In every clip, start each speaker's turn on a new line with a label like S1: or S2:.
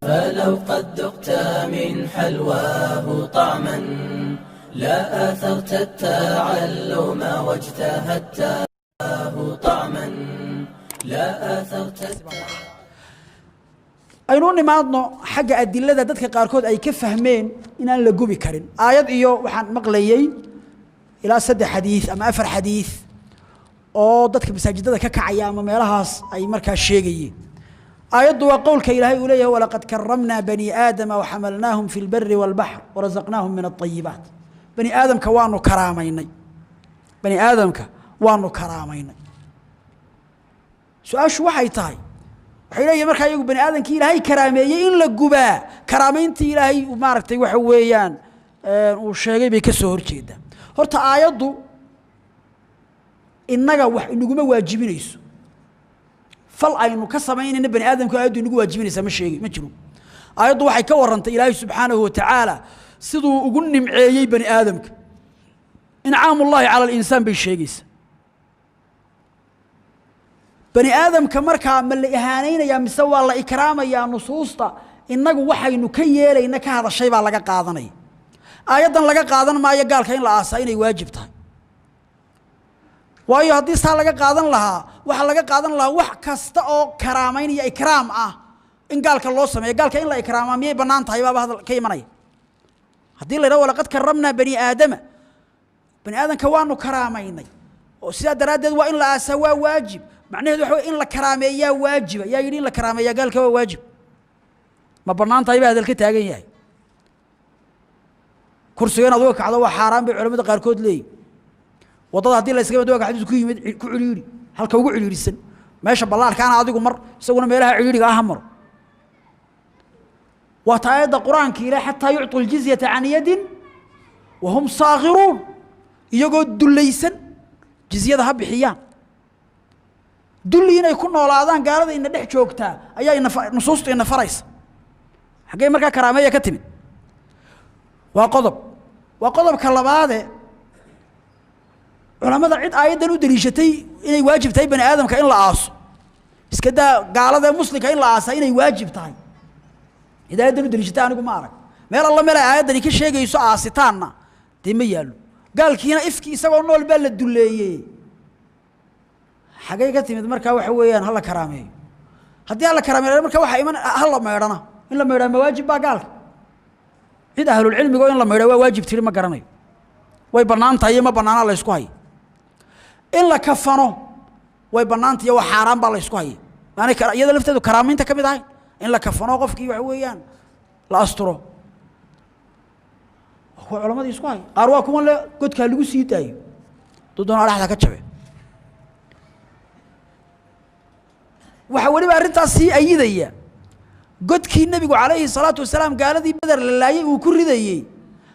S1: فلو قد ذقت من حلواه طعما لا آثرت التعلم واجتهدت طعما لا آثرت
S2: aynu nimaadno xagga adilada dadka qaar kood ay ka fahmeen inaan la gubi karin aayad iyo waxaan maqlayay ilaa 3 xadiis ama 4 xadiis oo dadka masaajidada ka kacaya ama meelahaas ay markaa sheegayeen aayadu waa qowlka ilaahay uu leeyahay walaqad karramna bani aadama wa hamalnaahum fil barri wal bahr wa razaqnaahum min at-tayyibat bani aadamka waanu karaamaynay su'aashu waxay tahay waxay leeyahay markaa iyagu bani aadamkii ilaahay karaameeyay in la gubaa karaamayntii ilaahay maaragtay waxa weeyaan uu sheegay bay ka soo horjeedaa horta aayadu innaga wax inaguma waajibinayso fal aynu ka samaynayna bani aadamku aayadu inagu waajibinaysa ma jiro aayadu waxay ka warantay ilaahay subxaanahu wa tacaala siduu ugu nimceeyey bani aadamka incaamullaahi cala alinsaan bay sheegaysaa bani aadamka markaa ma la ihaanaynaya mise waa la ikraamaya nusuusta inagu waxaynu ka yeelayna ka hadashay baa laga qaadanaya aayadan laga qaadan maayo gaalka in la aasaa inay waajib tahay waayo haddii saa laga qaadan lahaa waxa laga qaadan lahaa wax kasta oo karaamaynaya ikraam ah in gaalka loo sameeyo gaalka in la ikraamaa miyay bannaan tahay baaba hadal ka imanaya haddii la yidhaho walaqad karramnaa bani aadamka waanu karaamaynay oo sidaa daraaddeed waa in la aasaa waa waajib macnaheedu waxa weeye in la karaameeyaa waajiba yaa yidhi in la karaameeyaa gaalka waa waajib ma bannaan tahay baa hadal ka taagan yahay kursiga inaad uga kacdo waa xaaraan bay culamada qaarkood leeyihin waddada haddii la iskaga mid xadiis ku yimid ku ciriiri halka ugu ciriirisan meesha ballaarkaana adigu mar isaguna meelaha ciriiriga ah maro waa taayada quraanka ilaahay xataa yuctu aljizyata can yadin wa hum saaghiruun iyagoo dulaysan jizyada ha bixiyaan dulli inay ku noolaadaan gaalada ina dhex joogtaa ayaa nusuustu ina faraysa xaggee markaa karaameeya ka timid waa qodobka labaade culamada cid aayadan u daliishatay inay waajib tahay bani aadamka in la aaso iska daa gaalada muslimka in la aasaa inay waajib tahay aayadan u daliishatay anigu ma arag meel alla meel aayadani ka sheegayso aasitaanna dee ma yaallo gaalkiina ifki isagoo nool baa la duleeyey xagee ka timid markaa waxa weeyaan hala karaameeyo haddii hala karaameeyo markaa waxa iman hala meedhana in la meedhaa ma waajib baa gaalka cid ahlul cilmiga in la meedhaa waa waajib tiri ma garanayo way bannaan tahay ma bannaana la isku hayo in la kafano way bannaan tahay waa xaaraan baa la isku hayo maana iyada lafteedu karaamaynta ka mid ahayn in la kafano qofkii waxa weeyaan la asturo kuwa culamada isku hayo qaar waa kuwan le godkaa lagu sii daayo dodoona dhaxda ka jabe waxa waliba arrintaas sii ayidaya godkii nabigu calayhi salaatu wasalaam gaaladii badar la laayay uu ku ridayey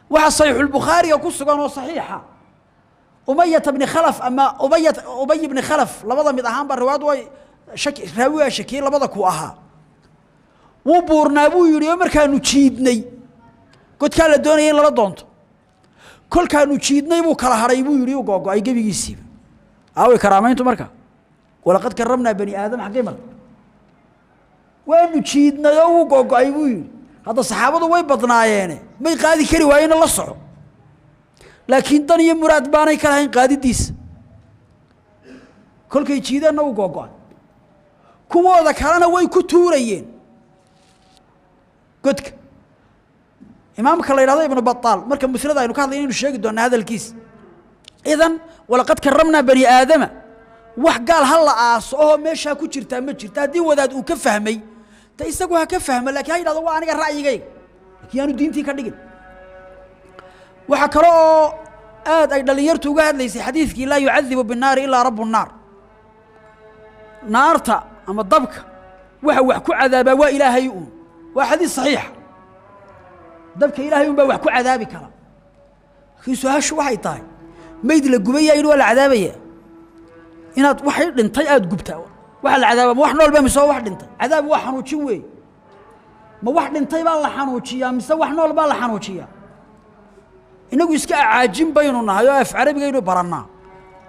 S2: waxa saxiixul bukhaariga ku sugan oo saxiixa umayyah ibn khalaf ama ubay ibn khalaf labada mid ahaan ba riwaayad way raawiga shaki labada ku ahaa wuu buurnaa buu yidhi oo markaanu jiidnay godkaa la doonayay in lala doonto kolkaanu jiidnay buu kala hadhay buu yidhi u googo'ay gebigiisiiba aaway karaamayntu marka walaqad karramnaa bani aadam xaggee marka waanu jiidnay oo uu googo'ay buu yidhi hadda saxaabadu way badnaayeene may qaadi kari waayeen la soco laakiin dan iyo muraad baanay ka lahayn qaadidiisa kolkay jiideenna uu googo'ay kuwooda kalena way ku tuurayeen godka imaamka la yidhahdo ibnu bataal marka muslada aynu ka hadlayno inuu sheegi doonaa hadalkiisa idan walaqad karramnaa bani aadama wax gaal ha la aaso oo meeshaa ku jirtaa ma jirta haddii wadaad uu ka fahmay ta isagu ha ka fahma laakiin ha yidhahdo waa aniga ra'yigayga laakiin yaanu diintii ka dhigin waxaa kale oo aad ay dhallinyartu uga hadlaysay xadiidkii laa yucadibu binnaari ilaa rabu nnaar naarta ama dabka waxa wax ku cadaabaa waa ilaahay uun waa xadiis saxiixa dabka ilaahay uun baa wax ku cadaabi kara laakiin su-aashu waxay tahay mayd la gubayaa in waa la cadaabaya inaad waxay dhintay aad gubtaa waxa la cadaaba ma wax nool baa mise wax dhintay cadaab waa xanuujin weey ma wax dhintay baa la xanuujiyaa mise wax nool baa la xanuujiyaa inagu iska caajin baynu nahay oo af carabigaynu barannaa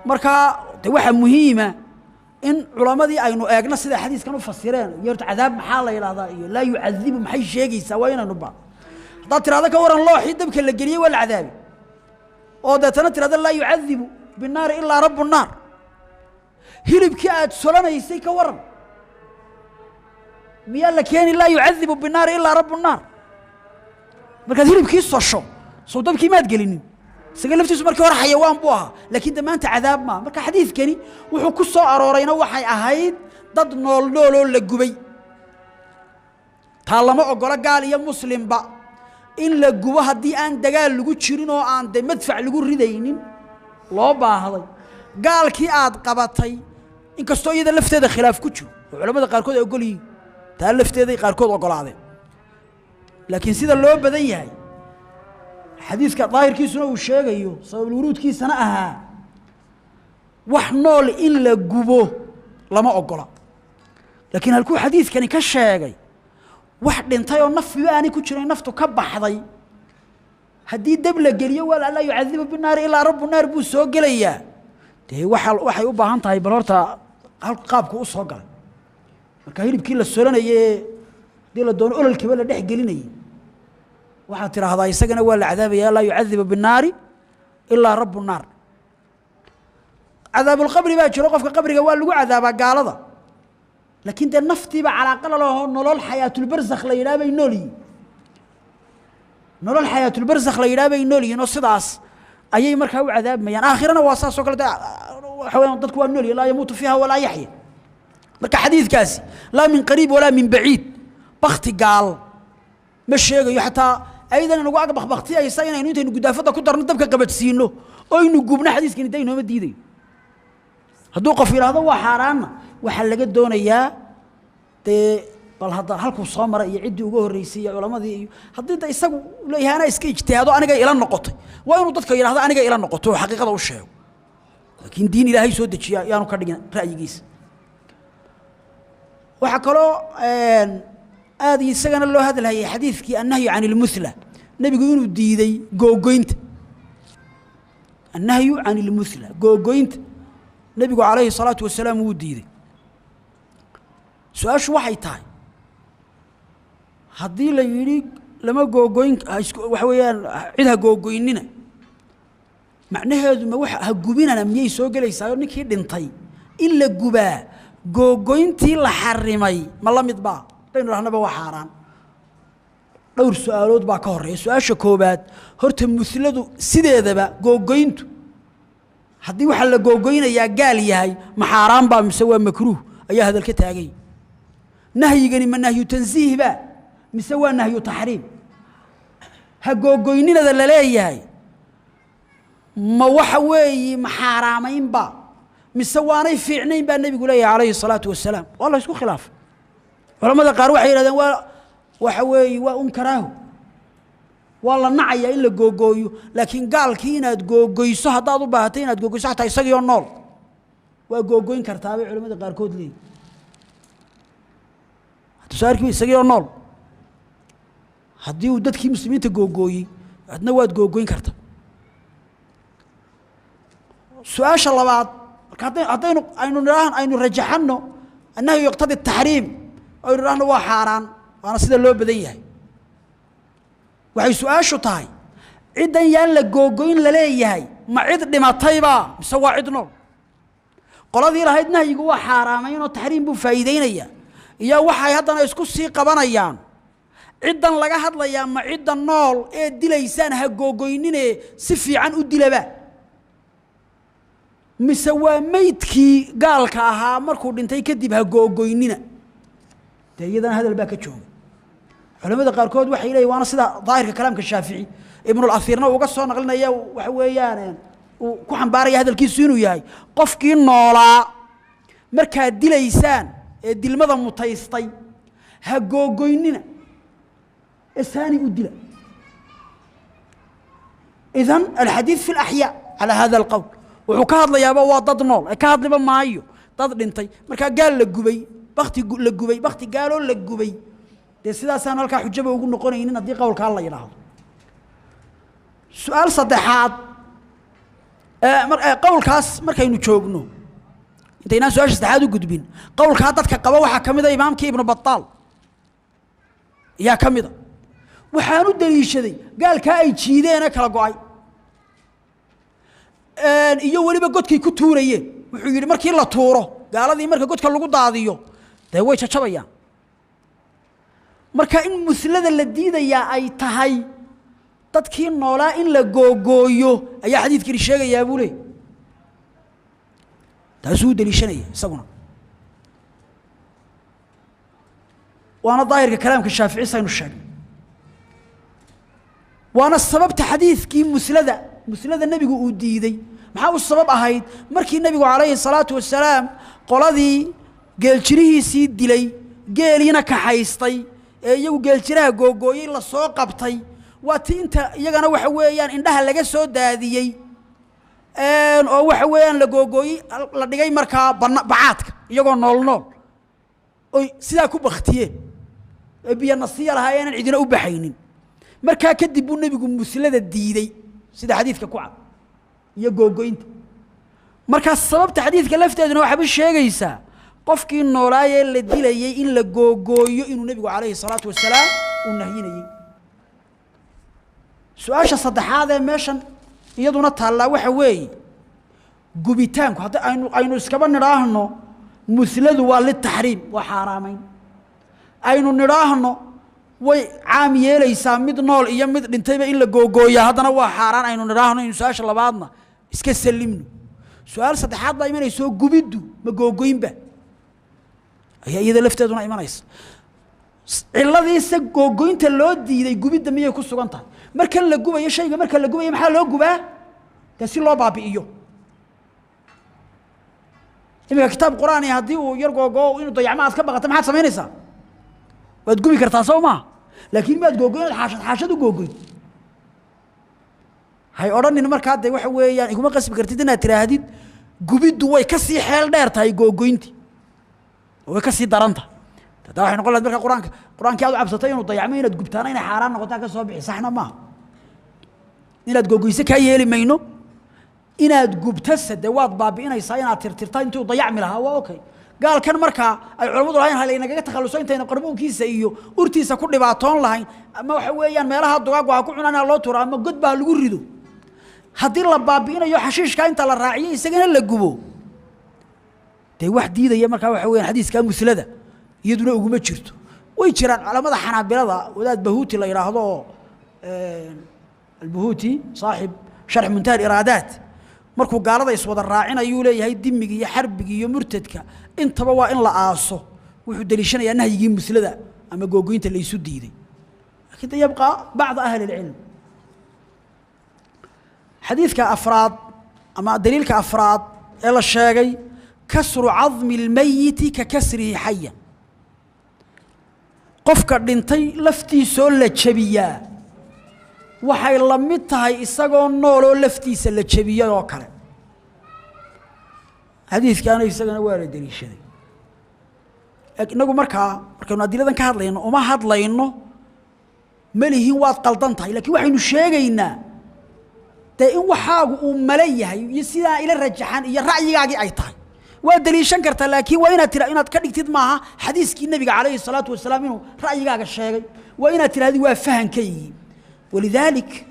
S2: markaa de waxa muhiima إن علماء أينو أجنس سيد حديث كانوا فسرين يرت عذاب محل إلى هذا لا يعذب محي شيء سوينا نبأ ترى هذا كورا الله حد بكل الجري والعذاب أو ده ترى هذا لا يعذب بالنار إلا رب النار هرب كأت سلنا يسي كورا ميال كان لا يعذب بالنار إلا رب النار مركز هرب كيس صشو صوتهم كيمات قليني سجل لفتي سمر كورا حيوان بوها لكن ده ما أنت عذاب ما مركز حديث كني وحكوا أرورينا وحي أهيد ضد نول للجبي طالما أقول قال يا مسلم بقى إن لجوها دي أن دجال لجود شيرينه أن ده مدفع لجود ردينين لا باهظي قال كي عاد قبطي إن كستوي ده لفت هذا خلاف كتشو العلماء قاركود يقول لي تألفت هذا قاركود وقول هذا لكن سيد اللوب بديه هاي حديث كظاهر كي سنة والشيء أيوه صوب الورود كي سنأها وحنول إلا جوبه لما أقوله لكن هالكو حديث كان كشيء واحد انتهى النف يعني كتشري نفته كبح حظي هدي دبلة جريه ولا لا يعذب بالنار إلا رب النار بوسو جليه ده وحي يبقى عن طيب بلورتا هالقابك وصه قال مكاهيل بكيل السولان يه دي لدون أول الكبار اللي حجليني واحد ترى هذا يسجن ولا عذاب يا لا يعذب بالنار إلا رب النار عذاب القبر بقى شروقه في قبر جوال لقوا عذاب قال هذا لكن ده النفتي بقى على قل له نلول حياة البرزخ ليلا بينولي نلول حياة البرزخ ليلا بينولي نصداس أي مركب عذاب ما يعني آخرنا واساس وكل ده حوالي ضدك والنولي لا يموت فيها ولا يحيى مركب حديث كاسي لا من قريب ولا من بعيد بختي قال مش شيء حتى أيضا أنا واقع بختي أي سنة إنه أنت قدافة كتر ندبك قبل تسينه أو إنه جبنا حديث كني دينه مديدي هدوق في هذا وحرام وحلقت دون إياه بل هذا هلكو صامر يعد وجوه الرئيسية علماء ذي هذا أنت يسقو لا أنا إسكي اجتهاد أنا جاي إلى النقطة وين ضدك إلى هذا أنا جاي إلى النقطة وحقيقة وش هو لكن دين إلهي سود الشيء يعني كردنا رأي جيس وحكروا هذه السجن الله هذا الهي حديث كي النهي عن المثلى نبي يقولون ديدي جوجوينت النهي عن المثلى جوجوينت نبي عليه الصلاة والسلام وديدي سؤال شو واحد تاي هذي اللي يريد لما جوجوين وحويان عندها جوجويننا معناه هذا ما وح هجوبينا لما يسوق لي يصير نكيد انتي إلا جوبا جوجوينتي لحرمي ما الله مطبع بين رهنا بوحاران دور سؤالات باكور سؤال شكوبات هرت مثلده سيده ذا جوجوينتو هذي وحلا جوجوين يا قال ياهي محارام با مسوى مكروه أي هذا الكتاجي نهي جني من نهي تنزيه با مسوى نهي تحريم هجوجويننا ذا اللي ياهي ما وحوي محارامين با مسواني في عنين با النبي يقول عليه الصلاة والسلام والله يسكو خلاف ولما ذا قاروا حيلا وحوي وأنكراه والله نعيا إلا جوجويو لكن قال كينا جوجوي صح ضادو بهاتين جوجوي صح تيسقي النور وجوجوين كرتابي علماء قار كود لي هتسأل كم يسقي النور هدي ودت كي مسلمين تجوجوي عندنا واد جوجوين كرتاب سؤال الله بعد عطينا أينو رجحنا أنه يقتضي التحريم أو يرهنا وحاران وأنا سيد اللي بديه waxay su'aashu tahay ciidan yaan la googoyn la leeyahay ma cid dhimatayba mise waa cid nool qoladii lahayd nahyigu waa xaraamayn oo tahriim buu faa'iideynaya iyo waxay haddana isku sii qabanayaan ciidan laga hadlayaa ma ciidan nool ee dilaysaan ha googoynine si fiican u dilaba mise waa meydkii gaalka ahaa markuu dhintay kadib ha googoynina deeyadan hadal baa ka jooga علماء قاركود وحي إليه وأنا صدا ظاهر كلام الشافعي ابن الأثيرنا وقصوا نقلنا إياه وحويان وكحن باري هذا الكيسينو ياي قفكي النولا مركا ديليسان ديل مدى متيسطي هقوقويننا الثاني أدلا إذن الحديث في الأحياء على هذا القول وحكاد لي يابا وضد نول كاد لي بمايو ضد انتي مركا قال لقبي بختي قالوا لقبي دي سيدا سانا لكا حجبه وقول نقول إننا دي قولك الله يلاحظ سؤال صدحات قول كاس مركا ينو تشوقنو intayna su'aasha saddexaad u gudbin qowlka dadka qaba waxa kamid ah imaamkii ibn Battal yaa kamid ah waxaan u daliishaday gaalka ay jiideen kala go'ay iyo waliba godkii ku tuurayeen wuxuu yiri markii la tuuro gaaladii marka godka lagu daadiyo day way jajabayaan marka in muslada la diidaya ay tahay dadkii noolaa in la googooyo ayaa xadiidkii sheegaya buu leeyahay taasuu daliishanaya isaguna waana daahirka kalaamka Shaafici saynu sheegay waana sababta xadiidkii muslada nabigu uu diiday maxaa uu sabab ahayd markii nabigu calayhi salaatu wasalaam qoladii geeljirihiisii dilay geeliina ka haystay ee iyagu geeljiraha googooyay la soo qabtay waati inta iyagana waxa weeyaan indhaha laga soo daadiyay oo waxa weeyaan la googooyay la dhigay markaa bacaadka iyagoo nool oo sida ku baqtiyeen biyo nasiya lahaayeen cidina u baxaynin markaa kadib uu nabigu muslada diiday sida xadiidka ku cad iyo googooyinta markaa sababta xadiidka lafteeduna waxa sheegaysaa qofkii noolaayay la dilayay in la googooyo inuu nabigu calayhi salaatu wasalaam uu nahyinayay su'aasha saddexaad ee meeshan iyaduna taala waxa weey gubitaanku hadda aynu iskaba niraahno musladu waa li tahriim wa xaraamayn aynu niraahno way caam yeelaysaa mid nool iyo mid dhintayba in la googooyo haddana waa xaraan aynu niraahno in su'aasha labaadna iska salimno su'aal saddexaad baa imanayso gubiddu ma googooyinba ayaa iyada lafteeduna imanaysa ciladiisa googooyinta loo diiday gubidda miyay ku sugan tahay marka la gubayo shayga marka la gubayo maxaa loo gubaa taasi loo baabi'iyo imika kitaab quraani hadii uu yar googo inuu dayacmo aad ka baqato maxaad samaynaysaa waad gubi kartaa soo ma laakiin maad googooynaad xaashadu googooyn hay odhanin markaa de waxa weeyaan iguma qasbi kartid inaad tiraahdid gubiddu way ka sii xeel dheer tahay googooyntii way ka sii daranta taa waxay noqon lahayd marka quraanka aad u cabsatay inuu dayacmo inaad gubtaana inay xaraan noqotaa ka soo bixi saxna ma inaad googooyse ka yeeli mayno inaad gubtasade waad baabi'inaysaa inaad tirtirtaa intuu dayacmi lahaa waa okay gaalkan marka ay culimadu lahayn hal inaga takhaluso intayna qarbuunkiisa iyo urtiisa ku dhibaatoon lahayn ama waxa weeyaan meelaha dugaag waxa ku cunana loo tuuro ama god baa lagu rido hadii la baabi'inayo xashiishka inta la raaciyo isagana la gubo de wax diidaya marka waxa weeyaan xadiiska muslada iyaduna ugu ma jirto way jiraan culimada xanaabilada wadaad bahuuti la yiraahdo al-Bahuti saaxib sharh muntaha al-iraadat markuu gaalada iswada raacinayo leeyahay dimiga iyo xarbiga iyo murtadka intaba waa in la aaso wuxuu daliishanayaa nahyigii muslada ama googooyinta la isu diiday laakiin yabqa bacd ahli al-ilm xadiiska afraad ama daliilka afraad ee la sheegay kasru azmi al-mayyit ka kasrihi hayyan qofka dhintay laftiisoo la jabiyaa waxay la mid tahay isagoo nool oo laftiisa la jabiyay oo kale xadiiskaana isagana waa la daliishaday inagu markaanu adiladan ka hadlayno uma hadlayno malihin waad qaldan tahay laakiin waxaynu sheegaynaa dee in waxaagu uu mala yahay iyo sidaa ila rajaxan iyo ra'yigaagii ay tahay waa daliishan kartaa laakiin waa inaad ka dhigtid maaha xadiiskii nabiga calayhi salaatu wasalaam inuu ra'yigaaga sheegay waa inaad tiraahdi waa fahankaygi ولذلك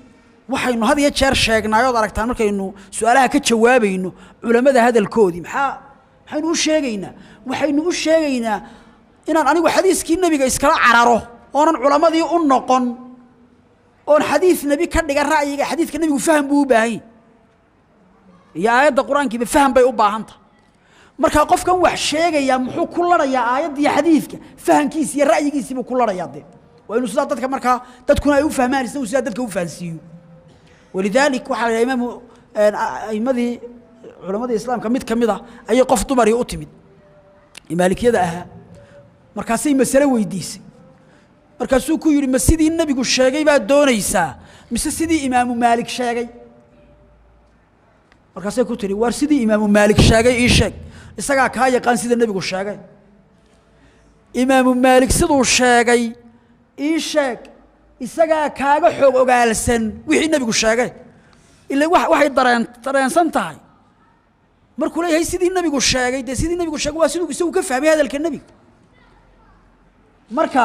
S2: waxaynu had iyo jeer sheegnay oo aragtaan markaynu su'aalaha ka jawaabayno culimada hadalkoodi maxaynu u sheegaynaa waxaynu u sheegaynaa inaan anigu xadiiskii nabiga iskala cararo oonan culimadii u noqon oon xadiis nabi ka dhiga ra'yiga xadiiska nabigu faham buu u baahan yahay aayadda quraankiiba faham bay u baahan tahay marka qofkan wax sheegaya muxuu ku larayaa aayadda iyo xadiiska fahankiisa iyo ra'yigiisa buu ku larayaa وإنه سيدا دادك مركا دادكونا أيو فهمان يستوى سيدا دادك أيو فهنسيو ولذلك وحال الإمام أيمادي علماء الإسلام كميدا أي قف دمري أتمد مالك يدأها مركا سي مسألة ويديسي مركا سوكو يري مسيدي النبي قو الشاقي بعد دون إيسا مسيدي إمام مالك شاقي مركا سيكو تري وارسيدي إمام مالك شاقي إيشاق إساقا كايا قان سيدي النبي قو الشاقي إمام مالك سيدو الشاقي إيشاك إساقا كاغا حوق أغالسن وحي النبي قو الشاقي إلا waxay dareensan tahay markuu leeyahay sidii nabigu sheegay de sidii nabigu sheegay waa sidoo isagu ka fahmay hadalka nabiga marka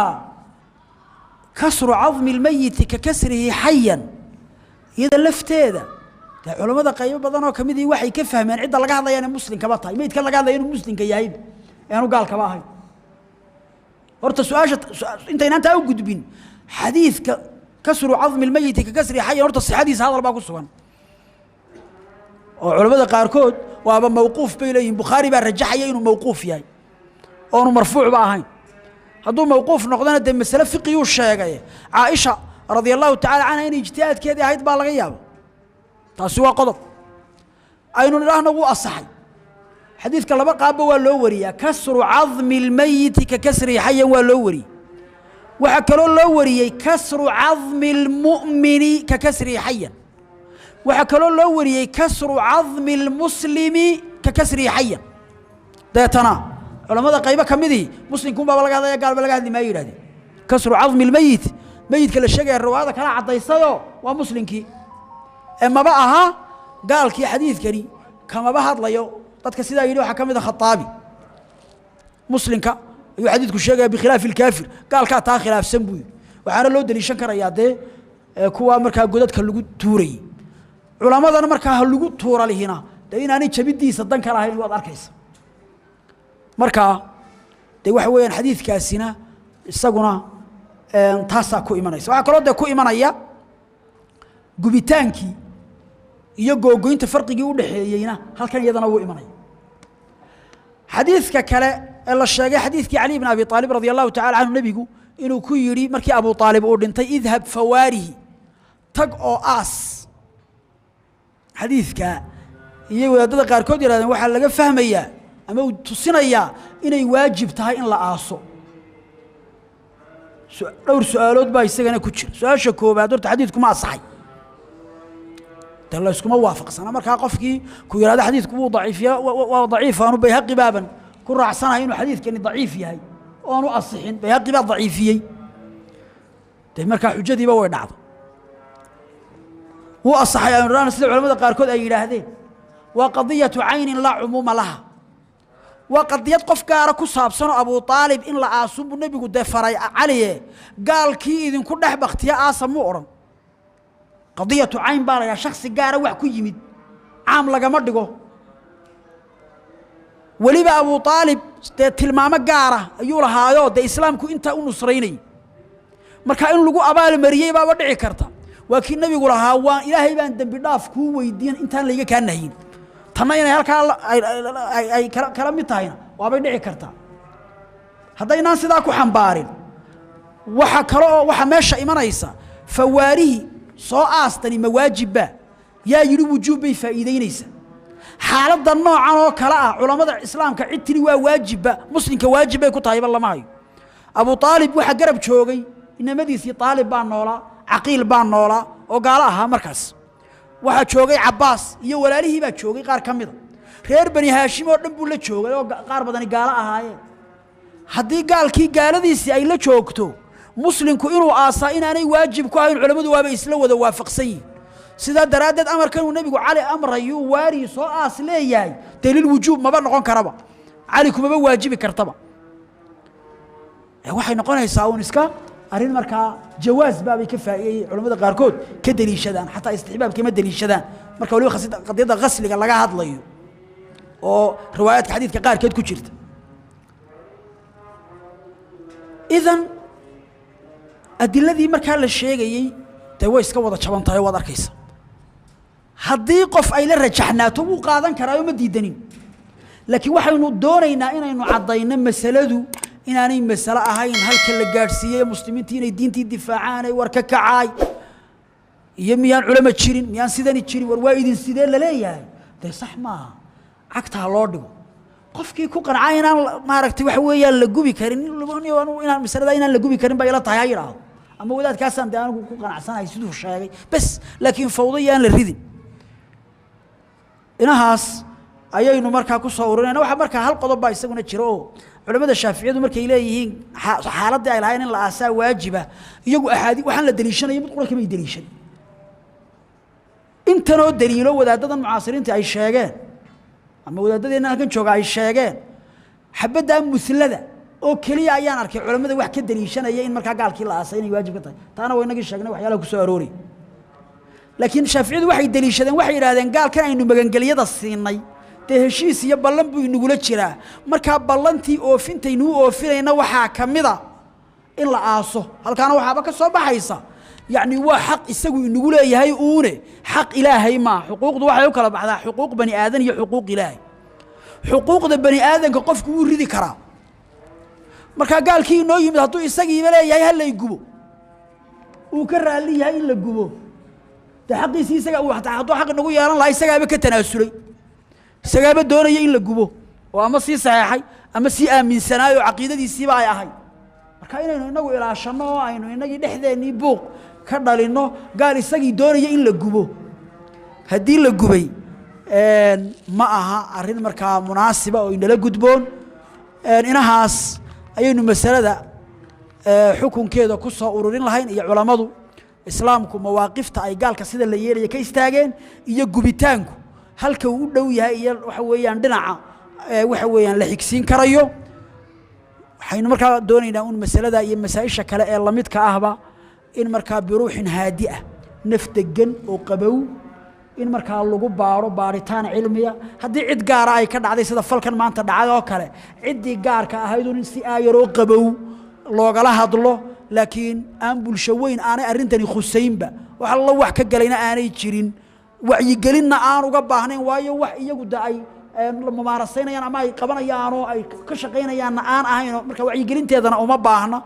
S2: kasru azmi almayyit ka kasrihi hayyan iyada lafteeda de culimada qayb badan oo kamid ah waxay ka fahmeen cid laga hadlayo in muslimka ba tahay maydka laga hadlayo in muslimka yahay aanu gaalka ba ahay horta su'aasha inta inanta u gudbin xadiiska kasru azmi almayyit ka kasrihi hayyan horta sixadiisa hadal baa ku sugan oo culimada qaar kood waaba mawquuf bay leeyihiin Bukhari baa rajaxaya inuu mawquuf yahay oo marfuuc ba ahayn hadduu mawquuf noqdana de mas'ala fiqhi uu sheegay Aisha radiyallahu ta'ala anha in ijtihaadkeedii ahayd baa laga yaabo taasi waa qodob aynu niraahno uu asaxay xadiiska laba qaab waa loo wariyaa kasru azmi almayyit ka kasri hayyan waa loo wari waxa kale loo wariyay kasru azmi almu'mini ka kasri hayyan waxa kale loo wariyay kasru azmi almuslimi ka kasri hayyan deetana culimada qayb kamidii muslimku baa laga hadlaya gaal baa laga hadli ma yiraahdeen kasru azmi almayyit mayyidka la sheegay riwaayada kala cadaysayo waa muslimkii ama ba aha gaalkii xadiidkani kama ba hadlayo dadka sida yiri waxa kamid ah Khataabi muslimka ayuu xadiidku sheegay bi khilaaf al-kaafir gaalka taa khilaafsan buu waxaana loo daliishan karayaa de kuwa marka godadka lagu tuuray culimadana marka lagu tuura lihina de inaanay jabidiisa dan kala ahayn waad arkaysa marka de waxa weeyaan xadiidkaasina isaguna taasa ku imanaysa waxa kale oo ku imanaya gubitaankii iyo googoynta farqigii u dhaxeeyayna halkan iyadana uu imanay xadiiska kale ee la sheegay xadiiskii Ali ibn Abi Talib radiyallahu ta'ala anhu nabigu inuu ku yiri markii Abu Talib uu dhintay idhab fawarihi tag oo aas xadiiska iyo wadaadada qaar kood yiraahdeen waxa laga fahmayaa ama uu tusinayaa inay waajib tahay in la aaso dhowr su'aalood baa isagana ku jira su'aasha koobaad horta xadiisku ma asaxay الله اسكو ما وافق سنه marka qofkii ku yiraahdo xadiisku uu daciifiya waa daciif aanu bayhaqi baaban ku raacsanahay inuu xadiiskani daciif yahay oo aanu asixin bayhaqi baa daciifiyay de marka xujadiiba way dhacdo uu asaxay aan raana sida culimada qaar kood ay yiraahdeen waa qadiyatu ayn la umuma laha waa qadiyad qof gaar ku saabsan Abu Talib in la aasubu nabigu defaray caliye gaalkii idin ku dhax baqtiya aasamu oran قضية عين بارا يا شخص قارة وحكو يمد عام لغا مدقو وليبا أبو طالب تلمامة قارة أيولا هايو دا إسلامكو انتا ونصريني مركا إنو لغو أبال مريي بابا دعي كرتا وكي النبي يقول هاوان إلهي بان دنبي دافكو ويدين انتان ليغا كان نهين تناينا هالكا أي كلامي تاينا وابا دعي كرتا هذا ينان سيداكو حنبارين وحا كرو وحا ماشا إيمان أيسا فواريه soo aastani mawaajiba yaa yiri wujuub bay faa'iideynaysa xaaladda noocan oo kala ah culimada islaamka cidtiri waa waajiba muslimka waajib ay ku tahay lama hayo Abu Talib waxa garab joogay inamadiisii Talib baa noola Aqil baa noola oo gaala aha markaas waxa joogay Abbas iyo walaalihii baa joogay qaar kamid reer Bani Hashim oo dhan buu la joogay oo qaar badan gaala ahaayeen hadii gaalkii gaaladiisii ay la joogto muslimku inuu aasa inaanay waajib ku ahayn culimadu waaba isla wada waafaqsan sida daraadad amarkan uu nabigu cali amrayo waari soo aas leeyahay dalil wujuub ma noqon karaba cali kuma waajibi kartaba waxay noqonaysaa oo iska arin marka jawaaz baabay ka faa'iiday culimada qaar kood ka daliishadaan hatta istixbaabkii ma daliishadaan marka wali qadiyada qasliga laga hadlayo oo riwaayadka xadiiska qaar keed ku jirta idan adiladii marka la sheegayay tay way iska wada jabantahay wada arkaysa hadii qof ay la rajaxnaato uu qaadan karaayo ma diidanin laakiin waxaynu doonaynaa inaynu cadayno masaladu inaanay mas'ala ahayn halka la gaarsiiyay muslimiinta inay diintii difaacaan ay war ka kacay iyo miyaan culama jirin miyaan sidani jirin war waa idin sidee la leeyahay tay sax ma cagta loo dhigo qofkii ku qancay inaan maaragtay wax weeyaan la gubi karin inaan masalada inaan la gubi karin bay la tahay yiraahdo ama wadaadkaasan daan ku qanacsanahay sidoo sheegay bas laakiin fawdiyaan la ridin inahaas ayaynu marka ku soo ururinayna waxa marka hal qodob baa isaguna jiro culimada Shaafiiciyadu markay leeyihiin xaaladda ay lahayn in la aasaa waajiba iyagu ahadi waxaan la daliishanay mid qolka may daliishan intanoo daliilo wadaadadan mucaasiriinta ay sheegeen ama wadaadadeena halkan jooga ay sheegeen xabadda muslada oo kaliya ayaan arkay culimada wax ka daliishanaya in marka gaalkii la aasay inay waajib ka tahay taana way naga sheegnay waxyaalaha ku soo aroori laakiin shaafiicidu waxay daliishadeen waxay yiraahdeen gaalkan aynu magangeliyada siinay heshiis iyo ballan buu inagula jiraa marka ballantii oofintaynu oofinayna waxa kamida in la aaso halkaana waxaaba ka soo baxaysa يعني هو حق يسوي نقول يا هاي أونه حق إلهي ما حقوق ضواحي وكلا بعضها حقوق بني آدم هي حقوق إلهي حقوق البني آدم كقف كور ردي كرا مركا قال كي إنه يمدحطوا يسقي ولا يا هلا يجبو وكرر لي هاي اللي جبو ده حق يسقى وحتى حطوا حق نقول يا الله يسقى بك التناسلي سقى بدونه يا إلا جبو وأما سي صحيحي أما سي آمن سنة وعقيدة دي سبعة يا هاي مركا إنه نقول إلى شنو إنه نجي نحذني بوق كدالينو قال يسقي دوني إلا جبو هدي اللي جبي معها أرين مركا مناسبة وإن لا جدبون إنهاس أينو مسألة حكم كذا قصة أورين لهين يا علماء إسلامكم مواقفته أي قال كسيد اللي يري كيستاجين يجبيتانكو هل كودو يا وحوي عندنا وحوي لحكسين كريو حين مركا دونينا أون مسألة أي مسائل شكل الله متك أهبا إن مركا بروح هادئة نفتجن وقبو إن مركا اللجوء بارتان علمية هدي عد جار أي كذا عدي سدا فلكن ما أنت دعاء وكله عدي جار كهيدون سياير وقبو لوجلا هذلو لكن أنبل شوين أنا أرنتني خسين با وحلا وحكي جلينا أنا يجرين وعي جلينا أنا وجبهنا ويا وحي يجود أي لما مارسينا يعني ما قبنا يانو أي كشقينا يعني أنا هاينو مركا وعي جلين تيادنا وما باهنا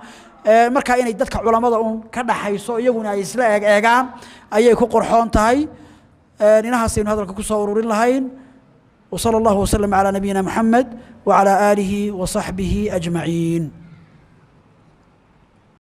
S2: marka inay dadka culimada ka dhaxayso iyaguna ay isla eegaan ayay ku qorxoon tahay inahaasaynu hadalka ku soo ururin lahayn wa sallallahu wa sallam ala nabiyina muhammad wa ala alihi wa sahbihi ajma'in